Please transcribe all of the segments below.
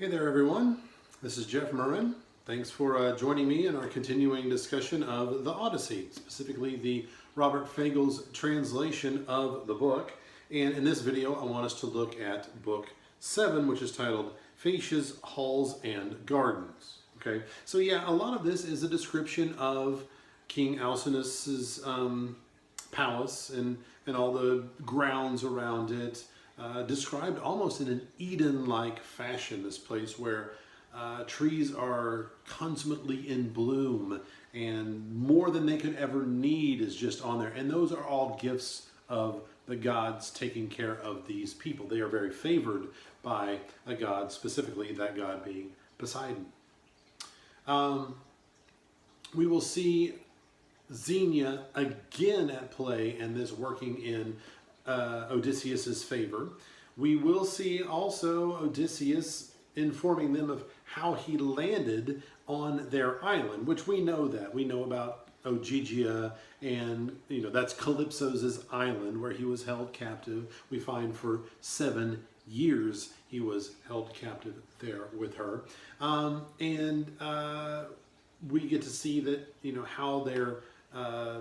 Hey there everyone, this is Jeff Murrin. Thanks for joining me in our continuing discussion of the Odyssey, specifically the Robert Fagel's translation of the book. And in this video I want us to look at book 7, which is titled Fascias, Halls, and Gardens. Okay, so yeah, a lot of this is a description of King Alcinous' palace and all the grounds around it. Described almost in an Eden-like fashion, this place where trees are consummately in bloom and more than they could ever need is just on there. And those are all gifts of the gods taking care of these people. They are very favored by a god, specifically that god being Poseidon. We will see Xenia again at play and this working in Odysseus's favor. We will see also Odysseus informing them of how he landed on their island, which we know that. We know about Ogygia, and that's Calypso's island where he was held captive. We find for 7 years he was held captive there with her. We get to see that, how they're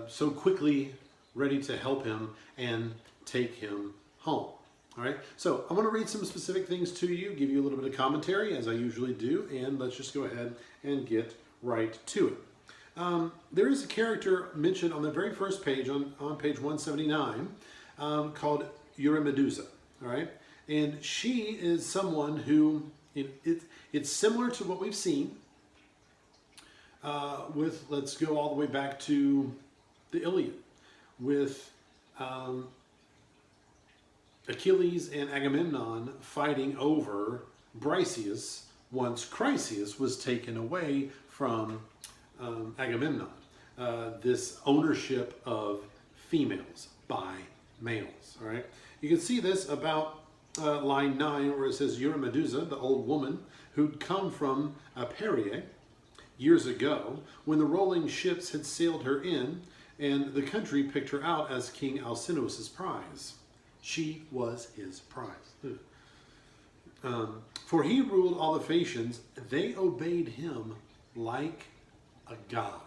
so quickly ready to help him and take him home. All right, so I'm going to read some specific things to you, give you a little bit of commentary as I usually do, and let's just go ahead and get right to it. There is a character mentioned on the very first page, on page 179, called Eurycleia. All right, and she is someone who, it's similar to what we've seen with, let's go all the way back to the Iliad, with Achilles and Agamemnon fighting over Briseis once Chryseis was taken away from Agamemnon. This ownership of females by males. All right, you can see this about line 9 where it says Eurycleia, the old woman who'd come from Arete years ago when the rolling ships had sailed her in and the country picked her out as King Alcinous' prize. She was his prize. For he ruled all the Phaeacians. They obeyed him like a god.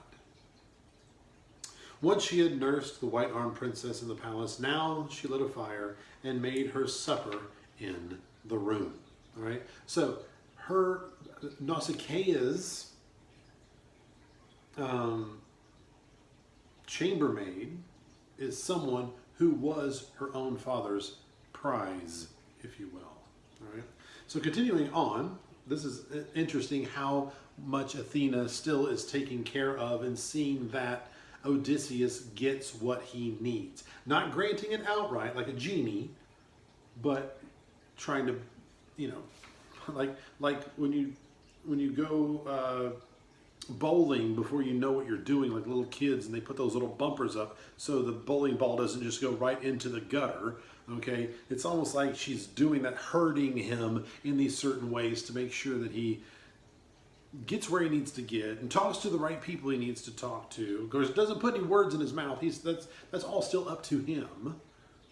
Once she had nursed the white-armed princess in the palace, now she lit a fire and made her supper in the room. All right. So her Nausicaa's chambermaid is someone who was her own father's prize, if you will. All right. So continuing on, this is interesting how much Athena still is taking care of and seeing that Odysseus gets what he needs. Not granting it outright like a genie, but trying to, like when you go bowling before you know what you're doing, like little kids, and they put those little bumpers up so the bowling ball doesn't just go right into the gutter. Okay, it's almost like she's doing that, hurting him in these certain ways to make sure that he gets where he needs to get and talks to the right people he needs to talk to. Of course, it doesn't put any words in his mouth. That's all still up to him,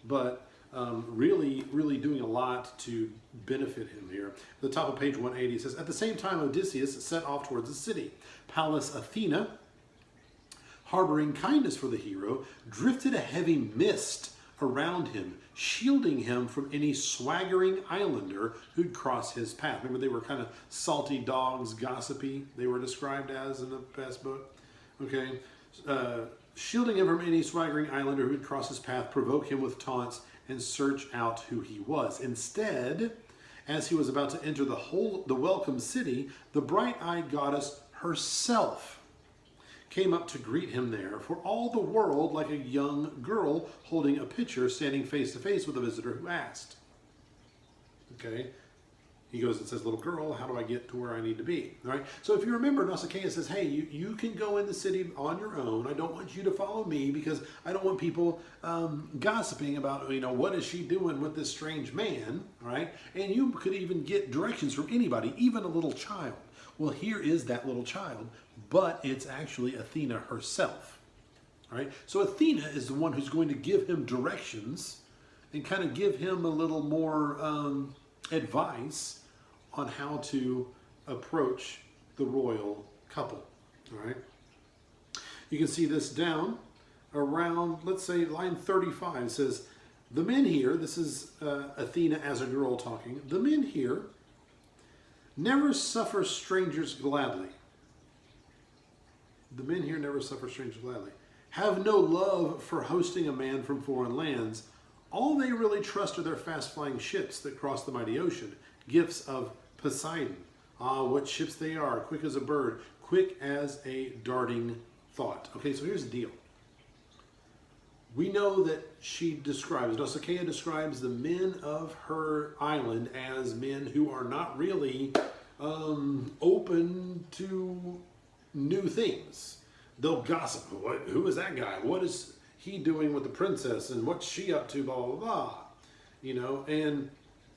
but really doing a lot to benefit him here. At the top of page 180 it says, at the same time Odysseus set off towards the city. Pallas Athena, harboring kindness for the hero, drifted a heavy mist around him, shielding him from any swaggering islander who'd cross his path. Remember, they were kind of salty dogs, gossipy, they were described as in the past book. Okay, shielding him from any swaggering islander who'd cross his path, provoke him with taunts, and search out who he was. Instead, as he was about to enter the welcome city, the bright-eyed goddess herself came up to greet him there, for all the world like a young girl holding a pitcher, standing face to face with a visitor who asked. Okay, he goes and says, little girl, how do I get to where I need to be? All right, so if you remember, Nausicaa says, hey, you can go in the city on your own. I don't want you to follow me because I don't want people gossiping about, what is she doing with this strange man, all right? And you could even get directions from anybody, even a little child. Well, here is that little child, but it's actually Athena herself, all right? So Athena is the one who's going to give him directions and kind of give him a little more advice on how to approach the royal couple. All right. You can see this down around, let's say, line 35. It says, the men here, this is Athena as a girl talking, the men here never suffer strangers gladly. The men here never suffer strangers gladly. Have no love for hosting a man from foreign lands. All they really trust are their fast-flying ships that cross the mighty ocean, gifts of Poseidon. Ah, what ships they are, quick as a bird, quick as a darting thought. Okay, so here's the deal. We know that she describes, Nausicaa describes the men of her island as men who are not really open to new things. They'll gossip. Who is that guy? What is he doing with the princess? And what's she up to? Blah, blah, blah. You know, and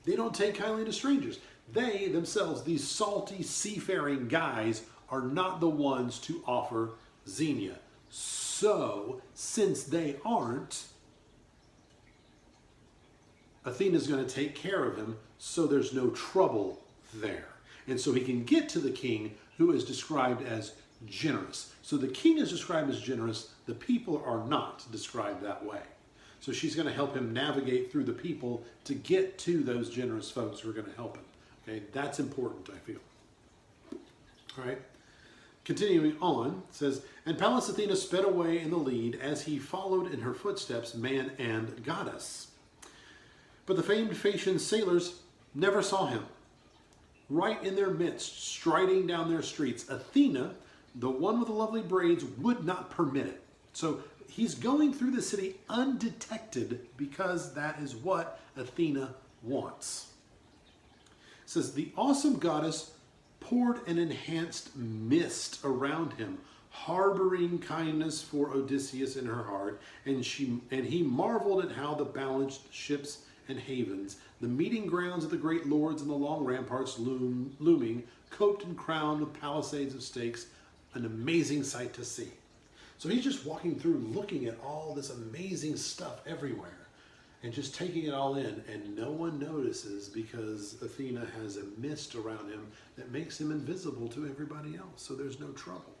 they don't take kindly to strangers. They themselves, these salty seafaring guys, are not the ones to offer Xenia. So, since they aren't, Athena's going to take care of him, so there's no trouble there. And so he can get to the king, who is described as generous. So the king is described as generous. The people are not described that way. So she's going to help him navigate through the people to get to those generous folks who are going to help him. Okay, that's important, I feel. All right. Continuing on, it says, and Pallas Athena sped away in the lead as he followed in her footsteps, man and goddess. But the famed Phaeacian sailors never saw him. Right in their midst, striding down their streets, Athena, the one with the lovely braids, would not permit it. So he's going through the city undetected because that is what Athena wants. It says, the awesome goddess poured an enhanced mist around him, harboring kindness for Odysseus in her heart, and he marveled at how the balanced ships and havens, the meeting grounds of the great lords and the long ramparts looming, coped and crowned with palisades of stakes, an amazing sight to see. So he's just walking through, looking at all this amazing stuff everywhere, and just taking it all in, and no one notices because Athena has a mist around him that makes him invisible to everybody else, so there's no trouble.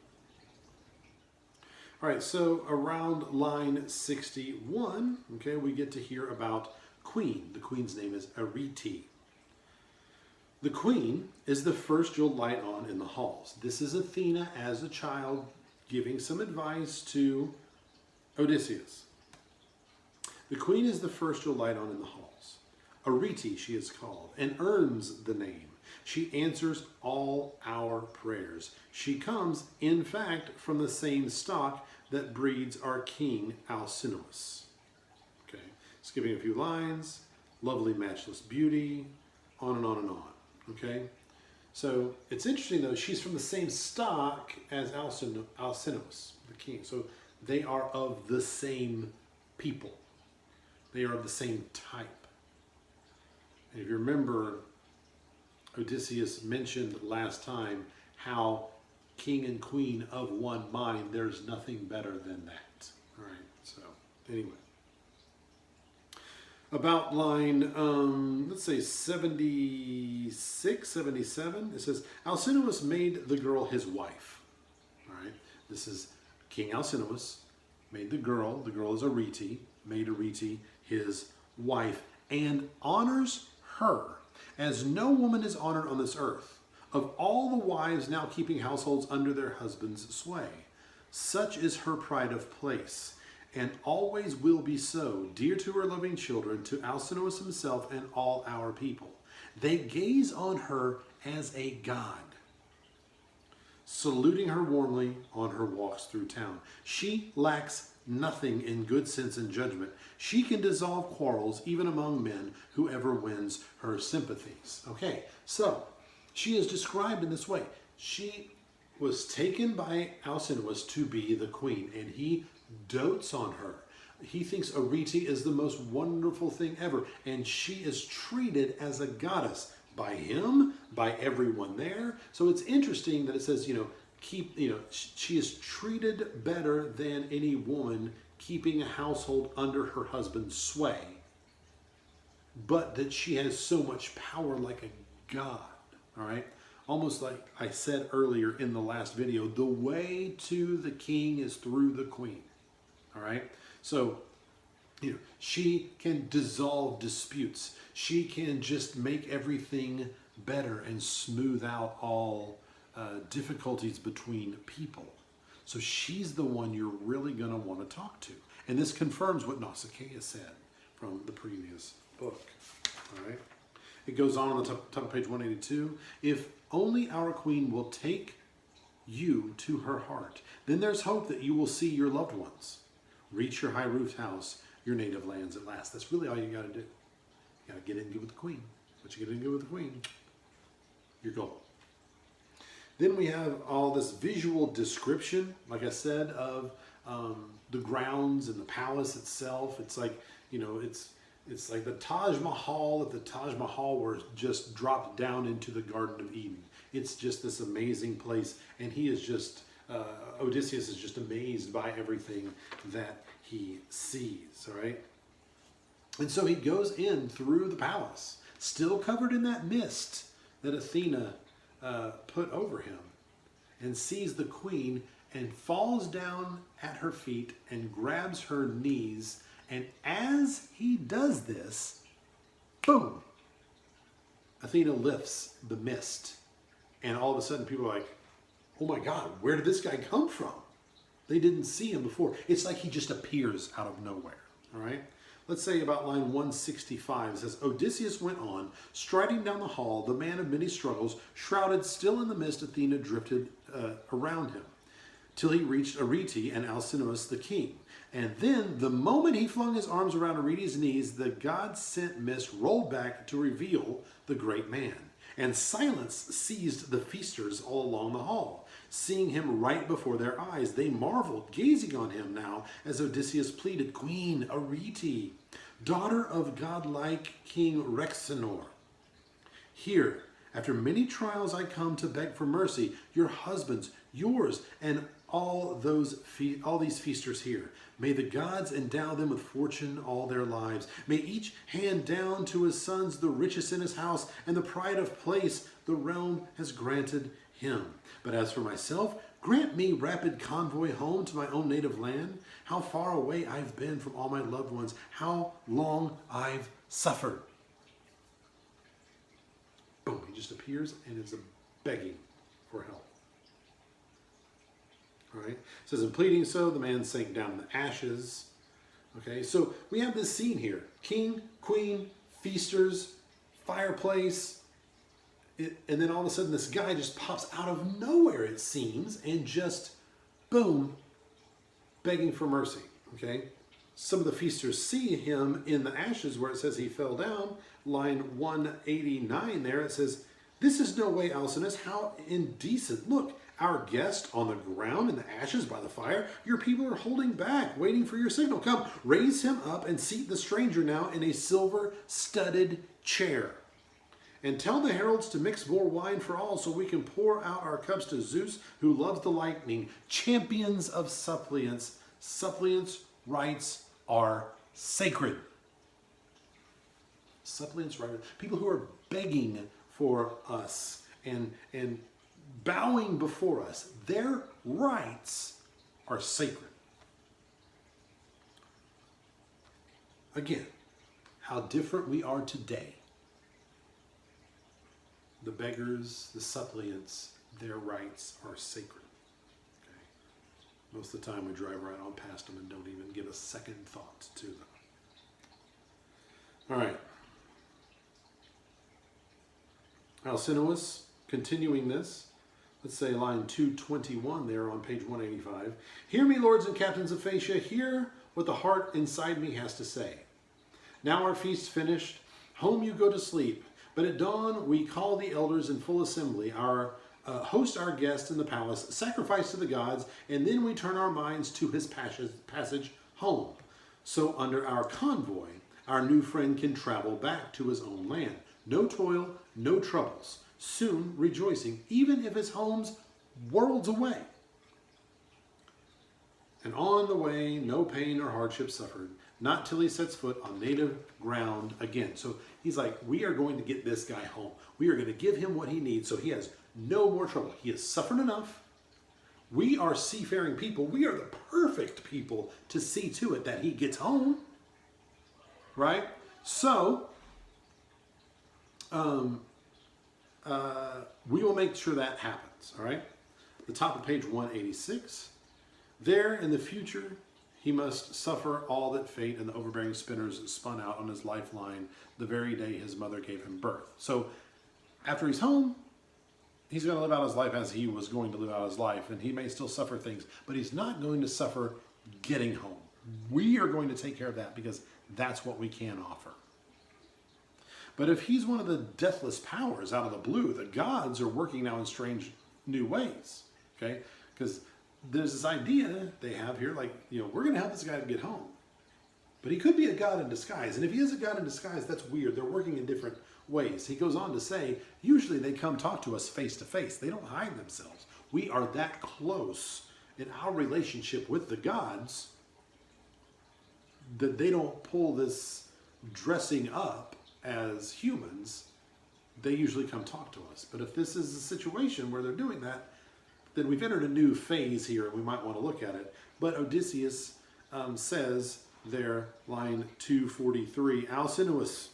All right, so around line 61, okay, we get to hear about Queen. The queen's name is Arete. The queen is the first you'll light on in the halls. This is Athena as a child giving some advice to Odysseus. The queen is the first you'll light on in the halls. Arete she is called, and earns the name. She answers all our prayers. She comes, in fact, from the same stock that breeds our king Alcinous. Okay, skipping a few lines, lovely matchless beauty, on and on and on. Okay, so it's interesting though, she's from the same stock as Alcinous, the king. So they are of the same people. They are of the same type. And if you remember, Odysseus mentioned last time how king and queen of one mind, there's nothing better than that. All right, so anyway. About line, let's say 76, 77, it says, Alcinous made the girl his wife. All right, this is King Alcinous made the girl is Arete, made Arete his wife, and honors her as no woman is honored on this earth. Of all the wives now keeping households under their husband's sway, such is her pride of place, and always will be so, dear to her loving children, to Alcinous himself and all our people. They gaze on her as a god, saluting her warmly on her walks through town. She lacks nothing in good sense and judgment. She can dissolve quarrels even among men, whoever wins her sympathies. Okay, so she is described in this way. She was taken by Alcinous to be the queen, and he dotes on her. He thinks Arete is the most wonderful thing ever, and she is treated as a goddess by him, by everyone there. So it's interesting that it says, she is treated better than any woman keeping a household under her husband's sway, but that she has so much power like a god. all right? Almost like I said earlier in the last video, the way to the king is through the queen, all right? So, she can dissolve disputes. She can just make everything better and smooth out all difficulties between people. So she's the one you're really going to want to talk to. And this confirms what Nausicaa said from the previous book. All right. It goes on the top of page 182. If only our queen will take you to her heart, then there's hope that you will see your loved ones. Reach your high-roofed house, your native lands at last. That's really all you got to do. You got to get in good with the queen. Once you get in good with the queen, you're golden. Then we have all this visual description, like I said, of the grounds and the palace itself. It's like, it's like the Taj Mahal, if the Taj Mahal were just dropped down into the Garden of Eden. It's just this amazing place, and he is just, Odysseus is just amazed by everything that he sees, all right? And so he goes in through the palace, still covered in that mist that Athena put over him, and sees the queen and falls down at her feet and grabs her knees. And as he does this, boom, Athena lifts the mist. And all of a sudden people are like, oh my God, where did this guy come from? They didn't see him before. It's like he just appears out of nowhere, all right? Let's say about line 165, it says, Odysseus went on, striding down the hall, the man of many struggles, shrouded still in the mist. Athena drifted around him, till he reached Arete and Alcinous the king. And then, the moment he flung his arms around Arete's knees, the God-sent mist rolled back to reveal the great man. And silence seized the feasters all along the hall. Seeing him right before their eyes, they marveled, gazing on him now, as Odysseus pleaded, Queen Arete, daughter of godlike King Rhexenor, here, after many trials, I come to beg for mercy, your husbands, yours, and all these feasters here. May the gods endow them with fortune all their lives. May each hand down to his sons the richest in his house, and the pride of place the realm has granted him. But as for myself, grant me rapid convoy home to my own native land. How far away I've been from all my loved ones, how long I've suffered. Boom, he just appears and is begging for help. All right, it says, in pleading so, the man sank down in the ashes. Okay, so we have this scene here. King, queen, feasters, fireplace. And then all of a sudden this guy just pops out of nowhere, it seems, and just, boom, begging for mercy. Okay, some of the feasters see him in the ashes where it says he fell down. Line 189 there, it says, this is no way, Alcinous, how indecent. Look, our guest on the ground in the ashes by the fire. Your people are holding back, waiting for your signal. Come, raise him up and seat the stranger now in a silver-studded chair. And tell the heralds to mix more wine for all so we can pour out our cups to Zeus, who loves the lightning, champions of suppliants. Suppliants' rights are sacred. Suppliants' rights, people who are begging for us and bowing before us, their rights are sacred. Again, how different we are today. The beggars, the suppliants, their rights are sacred. Okay? Most of the time we drive right on past them and don't even give a second thought to them. All right. Alcinous, continuing this, let's say line 221 there on page 185. Hear me, lords and captains of Phaeacia, hear what the heart inside me has to say. Now our feast's finished, home you go to sleep, but at dawn we call the elders in full assembly, host our guest in the palace, sacrifice to the gods, and then we turn our minds to his passage home. So under our convoy, our new friend can travel back to his own land. No toil, no troubles, soon rejoicing, even if his home's worlds away. And on the way, no pain or hardship suffered. not till he sets foot on native ground again. So he's like, we are going to get this guy home. We are going to give him what he needs so he has no more trouble. He has suffered enough. We are seafaring people. We are the perfect people to see to it that he gets home. Right? So, we will make sure that happens. All right? The top of page 186. There in the future, he must suffer all that fate and the overbearing spinners spun out on his lifeline the very day his mother gave him birth. So, after he's home, he's going to live out his life as he was going to live out his life, and he may still suffer things, but he's not going to suffer getting home. We are going to take care of that because that's what we can offer. But if he's one of the deathless powers out of the blue, the gods are working now in strange new ways, okay? Because there's this idea they have here, like, we're going to help this guy to get home. But he could be a god in disguise, and if he is a god in disguise, that's weird. They're working in different ways. He goes on to say, usually they come talk to us face to face. They don't hide themselves. We are that close in our relationship with the gods that they don't pull this dressing up as humans. They usually come talk to us. But if this is a situation where they're doing that, then we've entered a new phase here, and we might want to look at it. But Odysseus says there, line 243, Alcinous,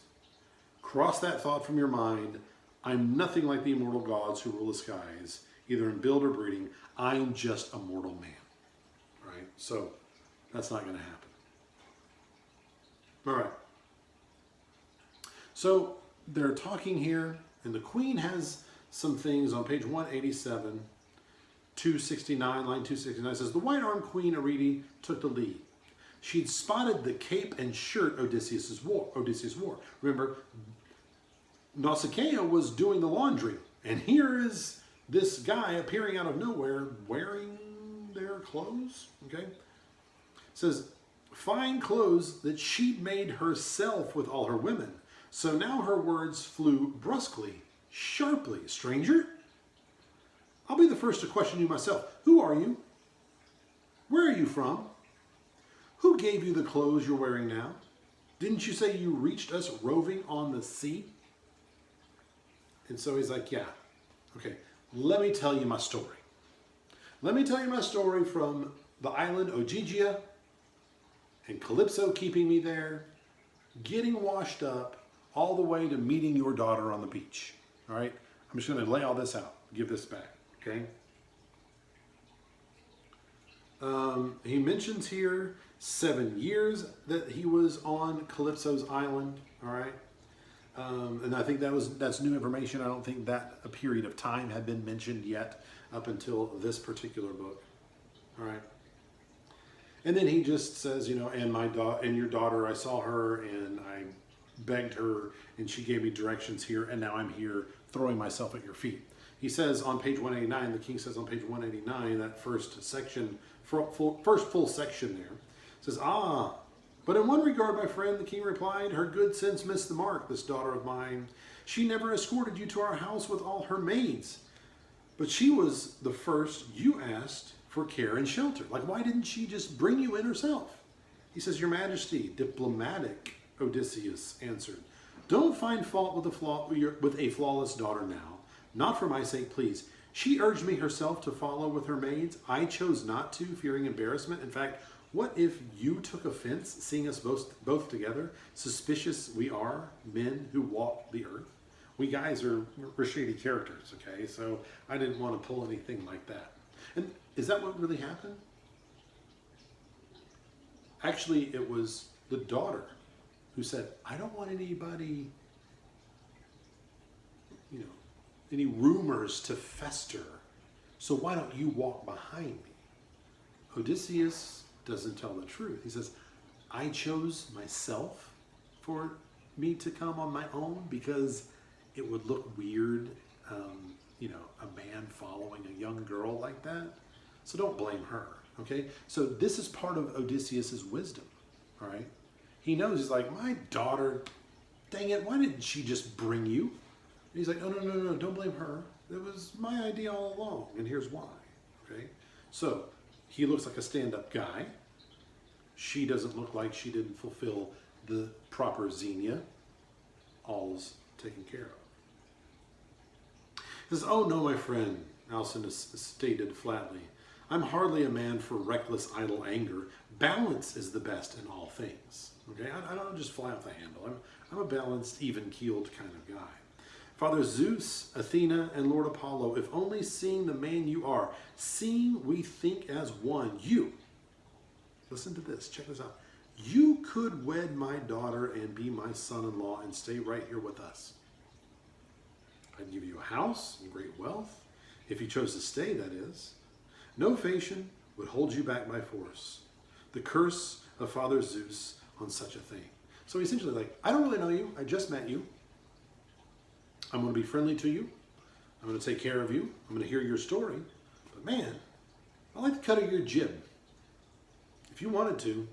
cross that thought from your mind. I'm nothing like the immortal gods who rule the skies, either in build or breeding. I'm just a mortal man. Right? So that's not going to happen. All right. So they're talking here, and the queen has some things on page 187, 269, line 269 says, the white-armed queen Arete took the lead. She'd spotted the cape and shirt Odysseus wore. Remember, Nausicaa was doing the laundry, and here is this guy appearing out of nowhere wearing their clothes. Okay, it says fine clothes that she'd made herself with all her women. So now her words flew brusquely, sharply. Stranger, I'll be the first to question you myself. Who are you? Where are you from? Who gave you the clothes you're wearing now? Didn't you say you reached us roving on the sea? And so he's like, yeah, okay, let me tell you my story. Let me tell you my story from the island Ogygia and Calypso keeping me there, getting washed up, all the way to meeting your daughter on the beach. All right? I'm just going to lay all this out, give this back, okay? He mentions here 7 years that he was on Calypso's island, all right? And I think that's new information. I don't think that a period of time had been mentioned yet up until this particular book, all right? And then he just says, and your daughter, I saw her and I begged her and she gave me directions here, and now I'm here throwing myself at your feet. He says on page 189, the king says on page 189, that first section, first full section there, says, but in one regard, my friend, the king replied, her good sense missed the mark, this daughter of mine. She never escorted you to our house with all her maids, but she was the first you asked for care and shelter. Like, why didn't she just bring you in herself? He says, your majesty, diplomatic, Odysseus answered. Don't find fault with a flawless daughter now. Not for my sake, please. She urged me herself to follow with her maids. I chose not to, fearing embarrassment. In fact, what if you took offense, seeing us both together? Suspicious we are, men who walk the earth. We guys we're shady characters, okay? So I didn't want to pull anything like that. And is that what really happened? Actually, it was the daughter who said, I don't want anybody, any rumors to fester. So why don't you walk behind me? Odysseus doesn't tell the truth. He says, I chose myself for me to come on my own because it would look weird, a man following a young girl like that. So don't blame her, okay? So this is part of Odysseus's wisdom, all right? He knows, he's like, my daughter, dang it, why didn't she just bring you? And he's like, no, don't blame her. It was my idea all along, and here's why, okay? So he looks like a stand-up guy. she doesn't look like she didn't fulfill the proper xenia. All's taken care of. He says, "Oh no, my friend," Alcinous stated flatly. "I'm hardly a man for reckless, idle anger. Balance is the best in all things." Okay, I don't just fly off the handle. I'm a balanced, even-keeled kind of guy. "Father Zeus, Athena, and Lord Apollo, if only seeing the man you are, seeing we think as one, you," listen to this, check this out, "you could wed my daughter and be my son-in-law and stay right here with us. I'd give you a house and great wealth, if you chose to stay, that is. No Phaeacian would hold you back by force. The curse of Father Zeus on such a thing." So essentially, like, I don't really know you. I just met you. I'm going to be friendly to you. I'm going to take care of you. I'm going to hear your story. But man, I like the cut of your jib. If you wanted to,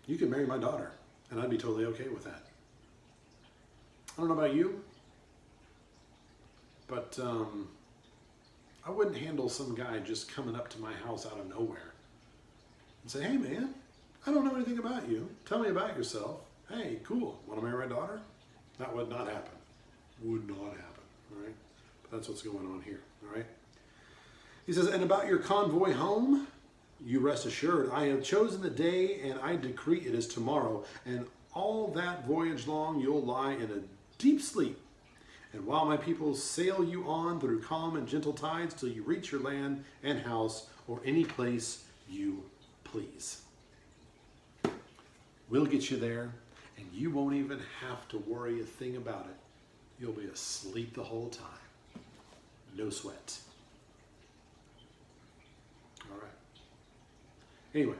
you could marry my daughter, and I'd be totally okay with that. I don't know about you, but I wouldn't handle some guy just coming up to my house out of nowhere and say, "Hey man, I don't know anything about you. Tell me about yourself. Hey, cool. Want to marry my daughter?" That would not happen. Would not happen. All right? But that's what's going on here. All right? He says, "And about your convoy home, you rest assured, I have chosen the day, and I decree it is tomorrow. And all that voyage long, you'll lie in a deep sleep. And while my people sail you on through calm and gentle tides till you reach your land and house or any place you please. We'll get you there, and you won't even have to worry a thing about it. You'll be asleep the whole time. No sweat." All right. Anyway,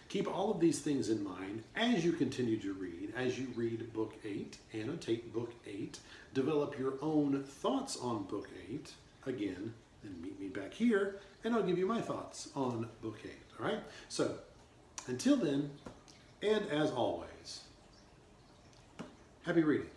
keep all of these things in mind as you continue to read. As you read Book 8, annotate Book 8, develop your own thoughts on Book 8. Again, then meet me back here, and I'll give you my thoughts on Book 8. All right? So, until then, and as always, happy reading.